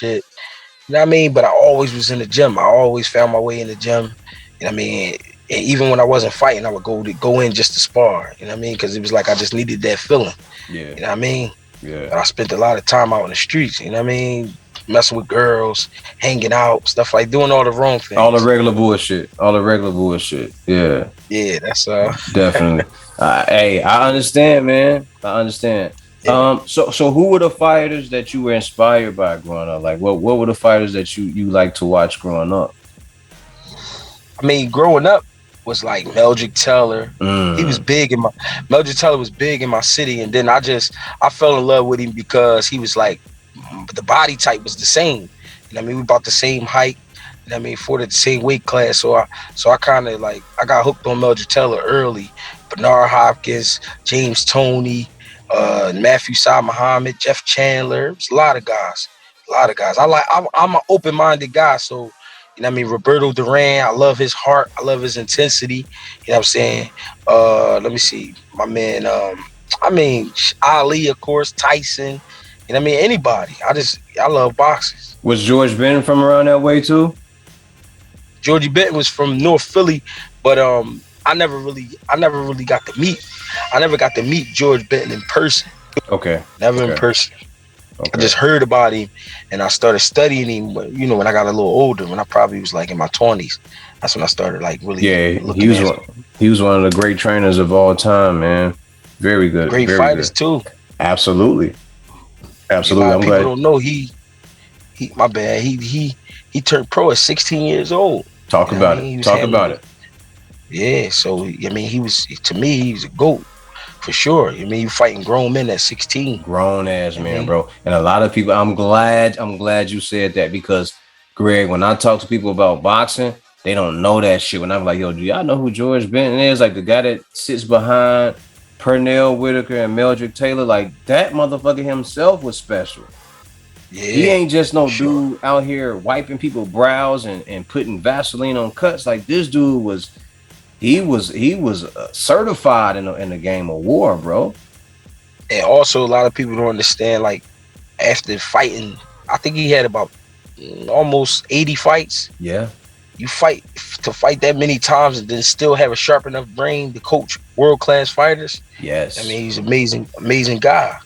shit. You know what I mean? But I always was in the gym. I always found my way in the gym. You know what I mean? And even when I wasn't fighting, I would go in just to spar. You know what I mean? Because it was like I just needed that feeling. Yeah. You know what I mean? Yeah. But I spent a lot of time out in the streets. You know what I mean? Messing with girls, hanging out, stuff like doing all the wrong All the things. regular bullshit. All the regular bullshit. Yeah. Yeah, that's Definitely. Hey, I understand, man. I understand. yeah. So who were the fighters that you were inspired by growing up? Like, what were the fighters that you like to watch growing up? I mean, growing up was like Meldrick Taylor. He was Mm, big in my Meldrick Taylor was big in my city, and then I fell in love with him because he was like the body type was the same. You know what I mean? We about the same height. You know what I mean? For the same weight class. So I kind of like I got hooked on Meldrick Taylor early. Bernard Hopkins, James Toney, Matthew Sa Muhammad, Jeff Chandler. It's a lot of guys. A lot of guys. I'm an open-minded guy, so you know what I mean? Roberto Duran, I love his heart. I love his intensity. You know what I'm saying? Let me see. My man, I mean, Ali, of course, Tyson. You know what I mean? Anybody. I love boxers. was George Benton from around that way too? Georgie Benton was from North Philly, but I never really got to meet. I never got to meet George Benton in person. Okay. Never in Okay. person. I Okay. just heard about him and I started studying him, when I got a little older, when I probably was like in my 20s. That's when I started like really Yeah, looking at him. he was one of the great trainers of all time, man. Very good. Great Very fighters good. too. Absolutely. A Absolutely. lot of I'm people glad. don't know he my bad. He turned pro at 16 years old. Talk You know what I about it. mean? He was Talk about handling it. Yeah, so I mean he was to me he was a GOAT for sure. I mean you fighting grown men at 16. Grown ass I man, mean, bro. And a lot of people, I'm glad you said that because Greg, when I talk to people about boxing, they don't know that shit. When I'm like, yo, do y'all know who George Benton is? Like the guy that sits behind Pernell Whitaker and Meldrick Taylor, like that motherfucker himself was special. He yeah, ain't just for no sure. dude out here wiping people brows and putting Vaseline on cuts. Like this dude was, he was certified in the game of war, bro. And also a lot of people don't understand like after fighting, I think he had about almost 80 fights. Yeah. You fight that many times and then still have a sharp enough brain to coach world class fighters. I Yes. mean, he's amazing, amazing guy.